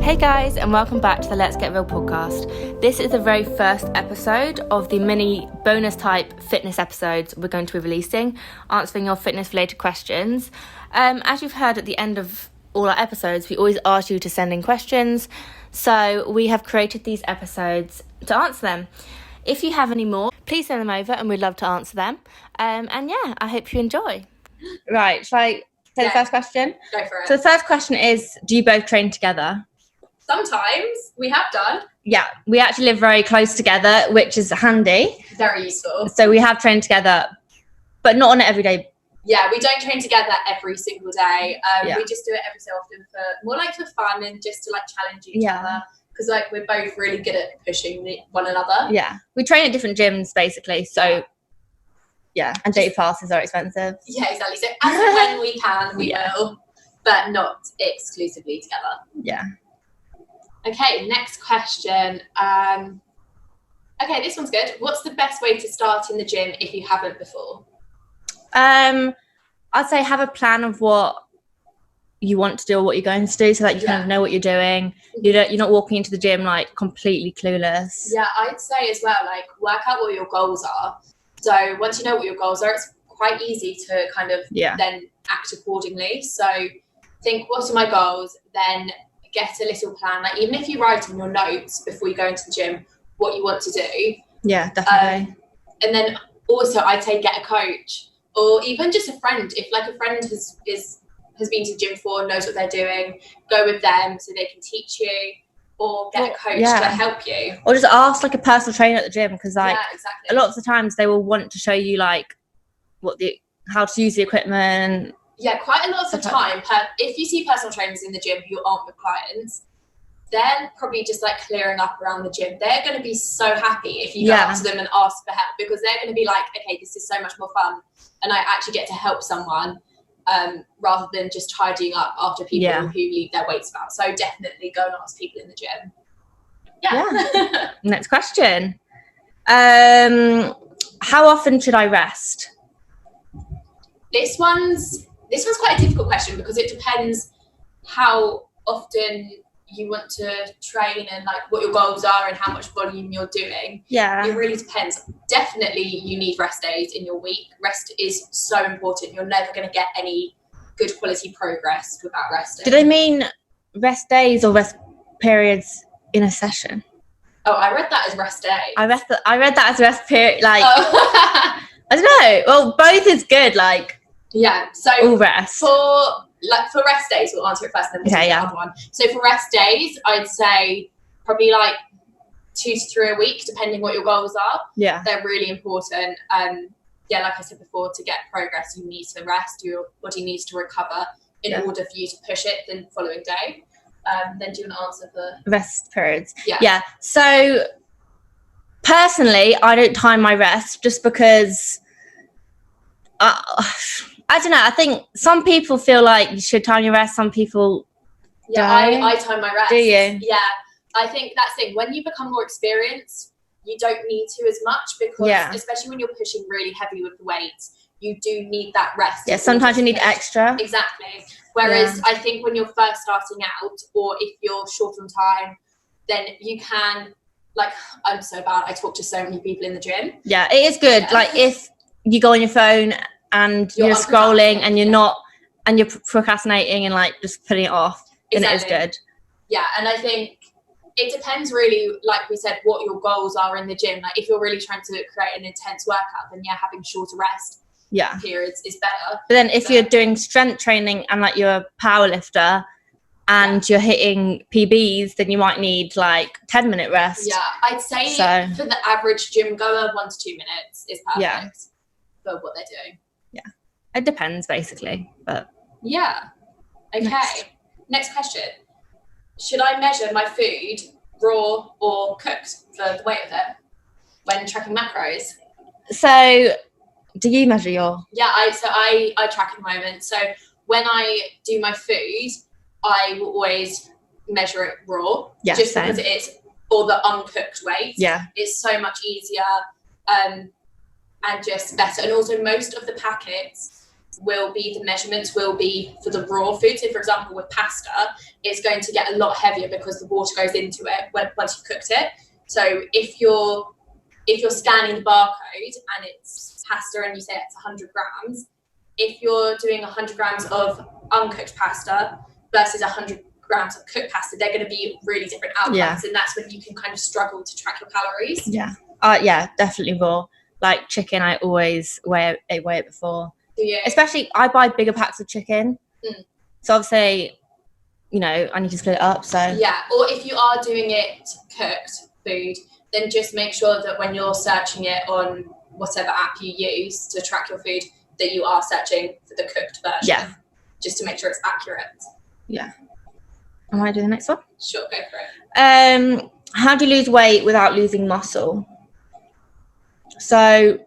Hey guys, and welcome back to the Let's Get Real podcast. This is the very first episode of the mini bonus type fitness episodes we're going to be releasing, answering your fitness related questions. As you've heard at the end of all our episodes, we always ask you to send in questions. So we have created these episodes to answer them. If you have any more, please send them over and we'd love to answer them. And yeah, I hope you enjoy. Right, shall I say the first question? Go for it. So the first question is, do you both train together? Sometimes we have done. Yeah, we actually live very close together, which is handy. Very useful. So we have trained together, but not on an everyday. Yeah, we don't train together every single day. We just do it every so often for more like for fun and just to like challenge each other. Because like we're both really good at pushing one another. Yeah, we train at different gyms basically. So yeah, and day passes are expensive. Yeah, exactly. So as and when we can, we will, but not exclusively together. Yeah. Okay, next question. Okay, this one's good. What's the best way to start in the gym if you haven't before? I'd say have a plan of what you want to do or what you're going to do, so that you kind of know what you're doing. You're not walking into the gym like completely clueless. Yeah, I'd say as well, like work out what your goals are. So once you know what your goals are, it's quite easy to kind of then act accordingly. So think, what are my goals? Then get a little plan. Like even if you write in your notes before you go into the gym what you want to do. Yeah, definitely. And then also I'd say get a coach or even just a friend. If like a friend has been to the gym before, knows what they're doing, go with them so they can teach you, or get a coach to help you. Or just ask like a personal trainer at the gym, because like exactly. a lot of the times they will want to show you like how to use the equipment. Yeah, quite a lot of the time, if you see personal trainers in the gym who aren't with clients, they're probably just like clearing up around the gym. They're going to be so happy if you go up to them and ask for help, because they're going to be like, okay, this is so much more fun and I actually get to help someone rather than just tidying up after people who leave their weights about. So definitely go and ask people in the gym. Yeah. Next question. How often should I rest? This one's quite a difficult question, because it depends how often you want to train and like what your goals are and how much volume you're doing. Yeah. It really depends. Definitely you need rest days in your week. Rest is so important. You're never going to get any good quality progress without resting. Do they mean rest days or rest periods in a session? Oh, I read that as rest day. I read that as rest period. Like, I don't know. Well, both is good. Like, yeah. So all rest. For rest days, we'll answer it first, then the other one. So for rest days, I'd say probably like 2 to 3 a week, depending what your goals are. Yeah. They're really important. Like I said before, to get progress, you need to rest. Your body needs to recover in order for you to push it the following day. Then do you want to answer the rest periods? Yeah. So personally, I don't time my rest just because I don't know. I think some people feel like you should time your rest. Some people don't. I time my rest. Do you? Yeah. I think that's the thing. When you become more experienced, you don't need to as much, because especially when you're pushing really heavy with the weights, you do need that rest. Yeah, sometimes you need extra. Exactly. Whereas I think when you're first starting out, or if you're short on time, then you can, like, I'm so bad. I talk to so many people in the gym. Yeah, it is good. Like if you go on your phone and you're scrolling and you're procrastinating and like just putting it off, then it is good. Yeah, and I think it depends really, like we said, what your goals are in the gym. Like if you're really trying to create an intense workout, then having shorter rest periods is better. But then if you're doing strength training and like you're a power lifter and you're hitting PBs, then you might need like 10-minute rest. Yeah, I'd say for the average gym goer, 1 to 2 minutes is perfect for what they're doing. Yeah, it depends basically, but yeah. Okay, next question. Should I measure my food raw or cooked for the weight of it when tracking macros? So do you measure your? Yeah, I track at the moment. So when I do my food, I will always measure it raw. Yeah, just because it's or the uncooked weight. Yeah. It's so much easier and just better. And also most of the packets will be, the measurements will be for the raw food. So for example, with pasta, it's going to get a lot heavier because the water goes into it once you've cooked it. So if you're scanning the barcode and it's pasta and you say it's 100 grams, if you're doing 100 grams of uncooked pasta versus 100 grams of cooked pasta, they're going to be really different outcomes. And that's when you can kind of struggle to track your calories. Yeah, definitely raw. Like chicken, I always weigh it before. Especially, I buy bigger packs of chicken. So obviously, you know, I need to split it up. So yeah, or if you are doing it cooked food, then just make sure that when you're searching it on whatever app you use to track your food, that you are searching for the cooked version. Just to make sure it's accurate. Am I doing the next one? Sure, go for it. How do you lose weight without losing muscle? So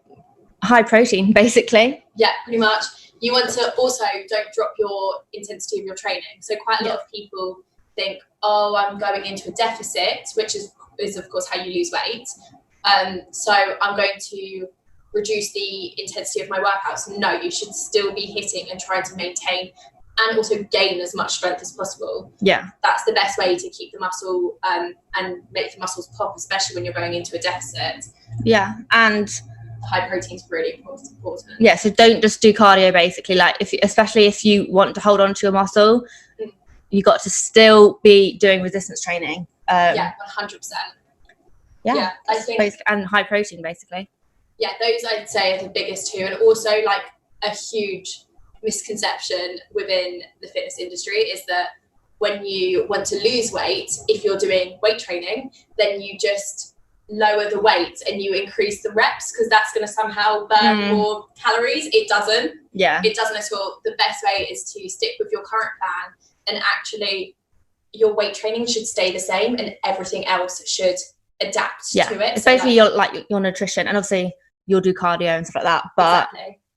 high protein, basically. Yeah, pretty much. You want to also don't drop your intensity of your training. So quite a lot of people think, oh, I'm going into a deficit, which is of course how you lose weight. So I'm going to reduce the intensity of my workouts. No, you should still be hitting and trying to maintain and also gain as much strength as possible. That's the best way to keep the muscle and make the muscles pop, especially when you're going into a deficit. And high protein is really important. So don't just do cardio, basically. Like especially if you want to hold on to your muscle, you got to still be doing resistance training. 100%. I think, and high protein, basically. Those I'd say are the biggest two. And also like a huge misconception within the fitness industry is that when you want to lose weight, if you're doing weight training, then you just lower the weight and you increase the reps because that's going to somehow burn more calories. It doesn't. It doesn't at all. The best way is to stick with your current plan, and actually your weight training should stay the same and everything else should adapt to it. Especially your nutrition, and obviously you'll do cardio and stuff like that, but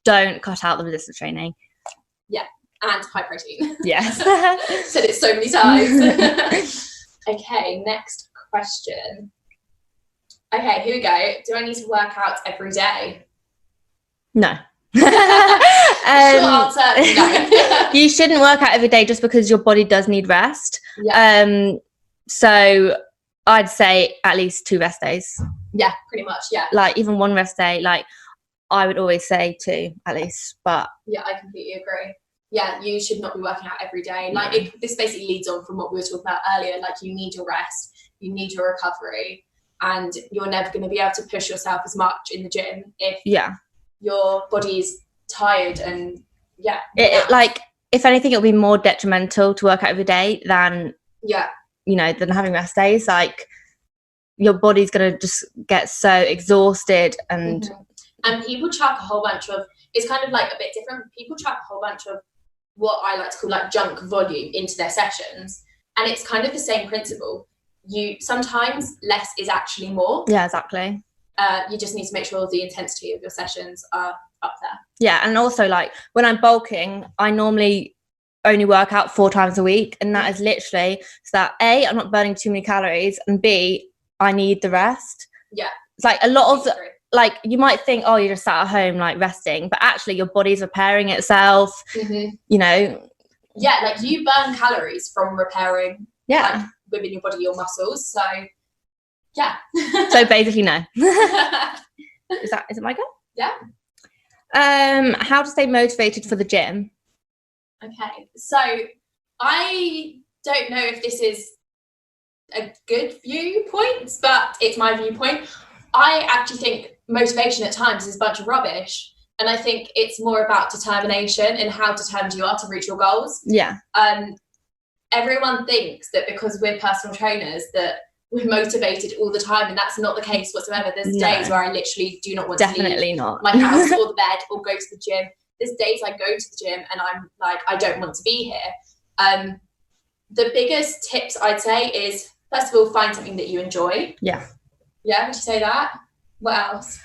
don't cut out the resistance training. And high protein. Yes. Said it so many times. Okay, next question. Okay, here we go. Do I need to work out every day? No. Short answer, no. You shouldn't work out every day just because your body does need rest. So I'd say at least 2 rest days. Pretty much, Like even 1 rest day, like I would always say 2 at least, but I completely agree. You should not be working out every day. Like this basically leads on from what we were talking about earlier. Like you need your rest, you need your recovery, and you're never going to be able to push yourself as much in the gym if your body's tired and like if anything, it'll be more detrimental to work out every day than than having rest days. Like your body's gonna just get so exhausted and people chuck a whole bunch of, it's kind of like a bit different. People chuck a whole bunch of what I like to call like junk volume into their sessions, and it's kind of the same principle. You sometimes less is actually more. Exactly. You just need to make sure the intensity of your sessions are up there. And also like when I'm bulking, I normally only work out 4 times a week, and that is literally so that A, I'm not burning too many calories, and B, I need the rest. It's like a lot of like you might think, oh, you're just sat at home like resting, but actually your body's repairing itself. You know. Like you burn calories from repairing. Like, within your body, your muscles. So so basically no. Is it my go? How to stay motivated for the gym? Okay, so I don't know if this is a good viewpoint, but it's my viewpoint. I actually think motivation at times is a bunch of rubbish, and I think it's more about determination and how determined you are to reach your goals. Everyone thinks that because we're personal trainers that we're motivated all the time, and that's not the case whatsoever. There's days where I literally do not want to leave my house or the bed or go to the gym. There's days I go to the gym and I'm like, I don't want to be here. The biggest tips I'd say is, first of all, find something that you enjoy. Would you say that? What else?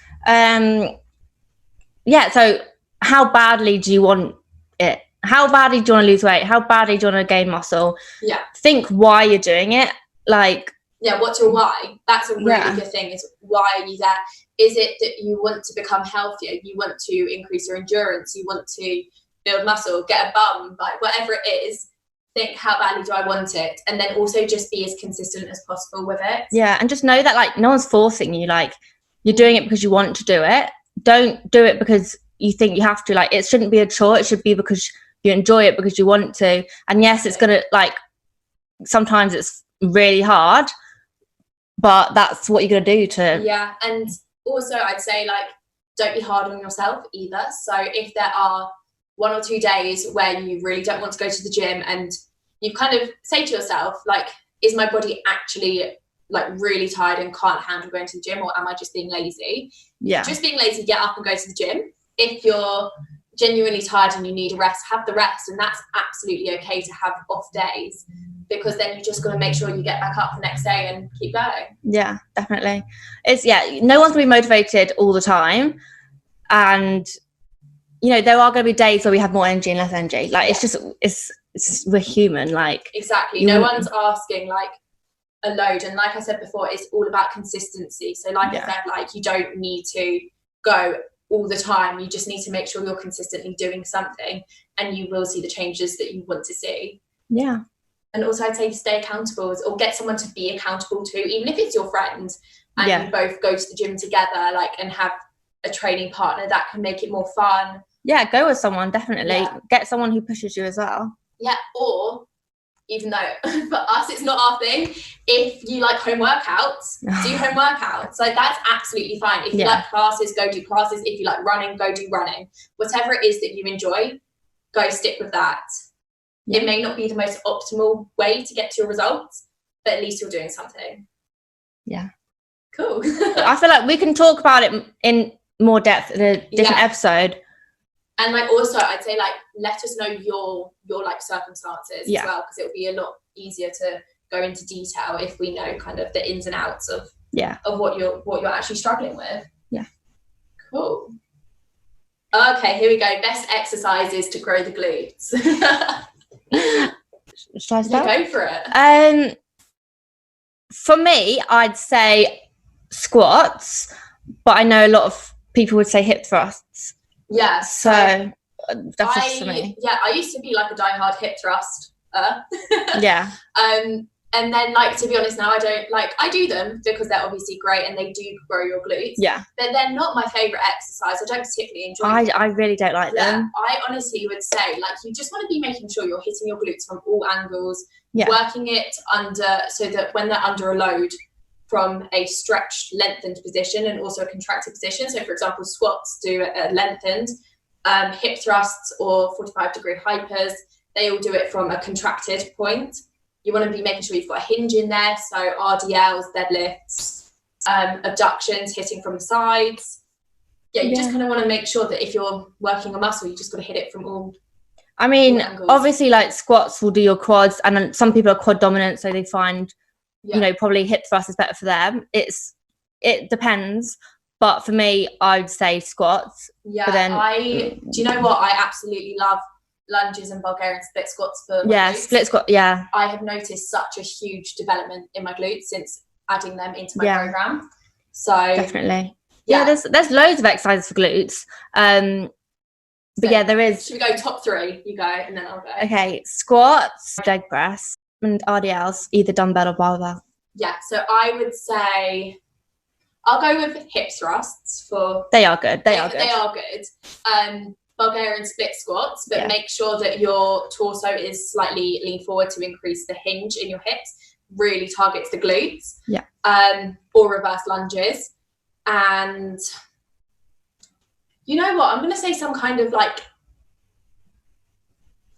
So how badly do you want it? How badly do you want to lose weight? How badly do you want to gain muscle? Think why you're doing it. Like, what's your why? That's a really good thing, is why are you there? Is it that you want to become healthier? You want to increase your endurance? You want to build muscle, get a bum, like whatever it is, think how badly do I want it, and then also just be as consistent as possible with it. Yeah, and just know that like no one's forcing you. Like you're doing it because you want to do it. Don't do it because you think you have to. Like it shouldn't be a chore. It should be because you enjoy it, because you want to. And yes, it's gonna like sometimes it's really hard, but that's what you're gonna do to. Yeah, and also I'd say like don't be hard on yourself either. So if there are 1 or 2 days where you really don't want to go to the gym and you kind of say to yourself, like, is my body actually like really tired and can't handle going to the gym, or am I just being lazy? Yeah. Just being lazy, get up and go to the gym. If you're genuinely tired and you need a rest, have the rest, and that's absolutely okay to have off days, because then you just got to make sure you get back up the next day and keep going. Yeah, definitely. It's no one's gonna be motivated all the time, and you know there are going to be days where we have more energy and less energy. Like it's just it's we're human. Like exactly, no one's asking like a load, and like I said before, it's all about consistency. So like I said, like you don't need to go all the time, you just need to make sure you're consistently doing something, and you will see the changes that you want to see. Yeah. And also I'd say stay accountable, or get someone to be accountable to, even if it's your friend and you both go to the gym together, like, and have a training partner. That can make it more fun. Yeah, go with someone, definitely. Get someone who pushes you as well. Yeah, or even though for us it's not our thing, if you like home workouts, do home workouts. So that's absolutely fine. If you like classes, go do classes. If you like running, go do running. Whatever it is that you enjoy, go stick with that. It may not be the most optimal way to get to your results, but at least you're doing something. Yeah. Cool. I feel like we can talk about it in more depth in a different episode. And like also I'd say like let us know your like circumstances as well, because it will be a lot easier to go into detail if we know kind of the ins and outs of what you're actually struggling with. Yeah. Cool. Okay, here we go. Best exercises to grow the glutes. Should I start? Go for it. For me, I'd say squats, but I know a lot of people would say hip thrusts. Yeah. So that's just for me. Yeah, I used to be like a diehard hip thrust. Yeah. And then like, to be honest, now I do them because they're obviously great and they do grow your glutes. Yeah. But they're not my favourite exercise. I don't particularly enjoy them. I really don't like them. I honestly would say like you just want to be making sure you're hitting your glutes from all angles, working it under, so that when they're under a load, from a stretched, lengthened position and also a contracted position. So for example, squats do a lengthened, hip thrusts or 45-degree hypers, they all do it from a contracted point. You want to be making sure you've got a hinge in there. So RDLs, deadlifts, abductions, hitting from the sides. Yeah, you just kind of want to make sure that if you're working a muscle, you just got to hit it from all. I mean, obviously like squats will do your quads, and some people are quad dominant, so they find, you know, probably hip thrust is better for them. It depends. But for me, I would say squats. Yeah, but then, do you know what? I absolutely love lunges and Bulgarian split squats for my glutes. Split squat, I have noticed such a huge development in my glutes since adding them into my program. So definitely. Yeah, there's loads of exercises for glutes. But so, there is. Should we go top 3? You go and then I'll go. Okay, squats, leg press, and RDLs, either dumbbell or barbell. Yeah, so I would say I'll go with hip thrusts for. They are good. They are good. Bulgarian split squats, but make sure that your torso is slightly lean forward to increase the hinge in your hips. Really targets the glutes. Yeah. Or reverse lunges, and you know what? I'm going to say some kind of like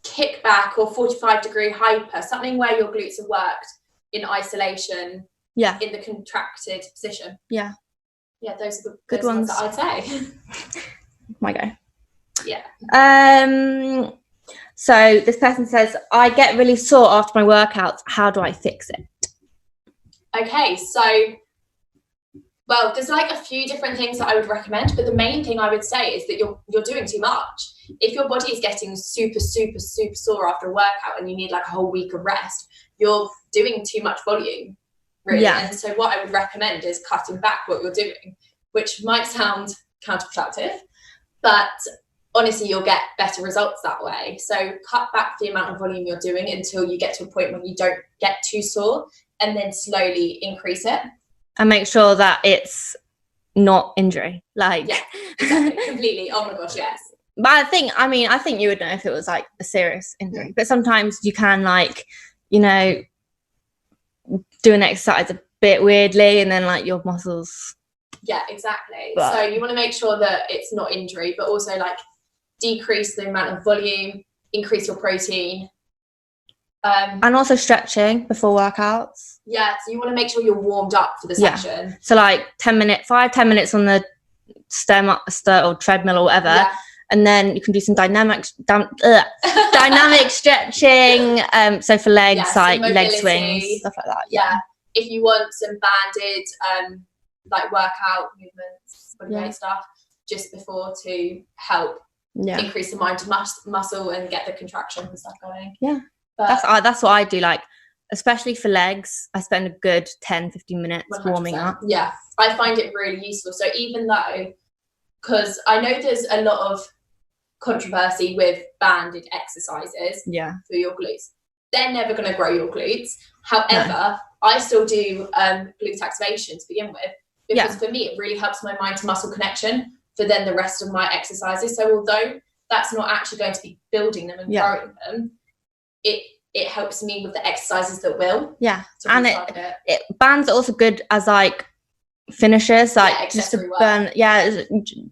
kickback or 45-degree hyper, something where your glutes have worked in isolation. Yeah. In the contracted position. Yeah. Yeah, those are the good ones that I'd say. My go. Yeah. So this person says, I get really sore after my workouts. How do I fix it? Okay, so well, there's like a few different things that I would recommend, but the main thing I would say is that you're doing too much. If your body is getting super, super, super sore after a workout and you need like a whole week of rest, you're doing too much volume, really. Yeah. And so what I would recommend is cutting back what you're doing, which might sound counterproductive, but honestly, you'll get better results that way. So cut back the amount of volume you're doing until you get to a point when you don't get too sore, and then slowly increase it. And make sure that it's not injury. Like, yeah, exactly, completely. Oh my gosh, yes. But I think you would know if it was like a serious injury. But sometimes you can, like, you know, do an exercise a bit weirdly and then like your muscles. Yeah, exactly. So you want to make sure that it's not injury, but also like decrease the amount of volume, increase your protein. And also stretching before workouts. Yeah, so you want to make sure you're warmed up for the session. So like 10 minutes on the stair or treadmill or whatever. Yeah. And then you can do some dynamic stretching. So for legs, like leg swings, stuff like that. Yeah. If you want some banded, like workout movements, body weight stuff, just before to help increase the mind muscle and get the contractions and stuff going. Yeah. But that's what I do. Like, especially for legs, I spend a good 10-15 minutes 100%. Warming up. Yeah. I find it really useful. So even though, because I know there's a lot of controversy with banded exercises for your glutes, they're never going to grow your glutes. However, I still do glute activation to begin with, because for me it really helps my mind to muscle connection for then the rest of my exercises. So although that's not actually going to be building them and growing them, it helps me with the exercises that will. And it bands are also good as like finishers, like just to burn.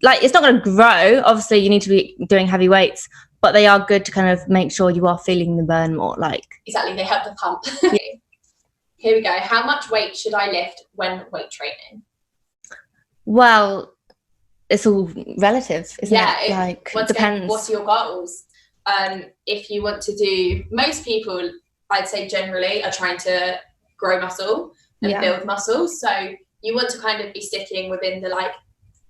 Like it's not going to grow, obviously you need to be doing heavy weights, but they are good to kind of make sure you are feeling the burn more. Like exactly, they help the pump. Here we go. How much weight should I lift when weight training? Well, it's all relative, isn't it? Like once depends. Again, what are your goals? If you want to do, most people I'd say generally are trying to grow muscle and build muscle, so you want to kind of be sticking within the like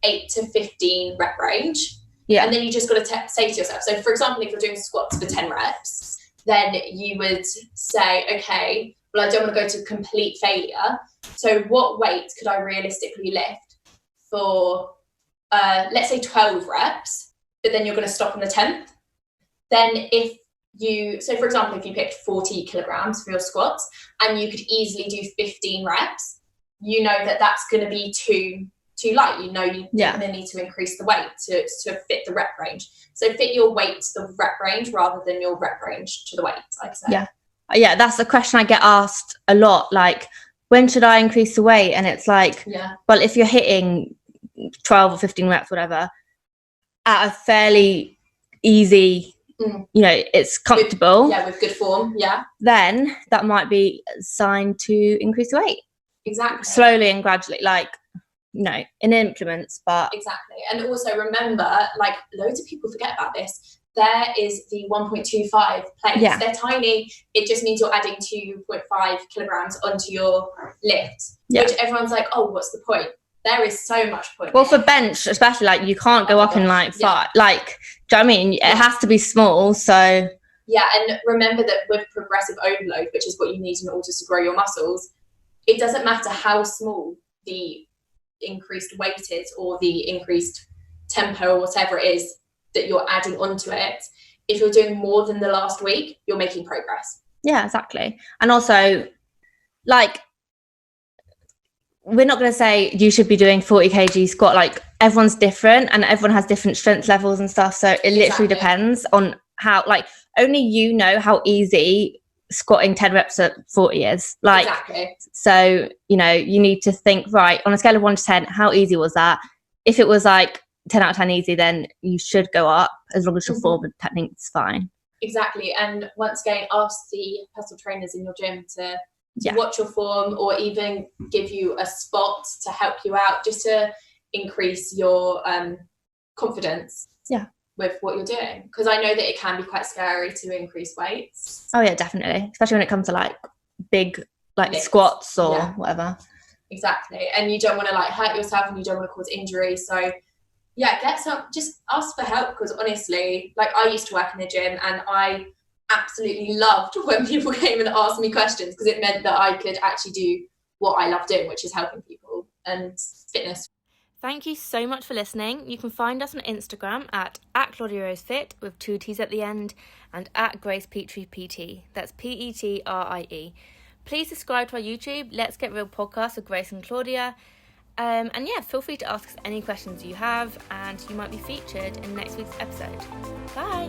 8 to 15 rep range. And then you just got to say to yourself, so for example, if you're doing squats for 10 reps, then you would say, okay, well, I don't want to go to complete failure. So what weight could I realistically lift for, let's say 12 reps, but then you're going to stop on the 10th. Then so for example, if you picked 40 kilograms for your squats and you could easily do 15 reps, you know that that's going to be too light. You know you're going to need to increase the weight to fit the rep range. So fit your weight to the rep range rather than your rep range to the weight, I'd say. Yeah, that's the question I get asked a lot. Like, when should I increase the weight? And it's like, well, if you're hitting 12 or 15 reps, whatever, at a fairly easy, you know, it's comfortable. With good form, then that might be a sign to increase the weight. Exactly. Slowly and gradually, like, you know, in increments, but... Exactly. And also remember, like, loads of people forget about this, there is the 1.25 plates. They're tiny. It just means you're adding 2.5 kilograms onto your lift, which everyone's like, oh, what's the point? There is so much point. Well, for bench, especially, like, you can't go up in like 5. Like, do you know what I mean? It has to be small, so... Yeah, and remember that with progressive overload, which is what you need in order to grow your muscles, it doesn't matter how small the increased weight is or the increased tempo or whatever it is that you're adding onto it. If you're doing more than the last week, you're making progress. Yeah, exactly. And also, like, we're not going to say you should be doing 40 kg squat. Like, everyone's different and everyone has different strength levels and stuff, so it literally depends on how, like, only you know how easy squatting 10 reps at 40 is. Like, so, you know, you need to think, right, on a scale of 1 to 10, how easy was that? If it was like 10 out of 10 easy, then you should go up, as long as your form and technique's fine. Exactly. And once again, ask the personal trainers in your gym to watch your form, or even give you a spot to help you out, just to increase your confidence with what you're doing, because I know that it can be quite scary to increase weights. Oh yeah, definitely, especially when it comes to like big like squats or whatever. Exactly. And you don't want to like hurt yourself and you don't want to cause injury, so just ask for help, because honestly, like, I used to work in the gym and I absolutely loved when people came and asked me questions, because it meant that I could actually do what I love doing, which is helping people and fitness. Thank you so much for listening. You can find us on Instagram at @ClaudiaRoseFit with 2 T's at the end and at @GracePetriePT. That's Petrie. Please subscribe to our YouTube, Let's Get Real podcast with Grace and Claudia. And yeah, feel free to ask us any questions you have, and you might be featured in next week's episode. Bye.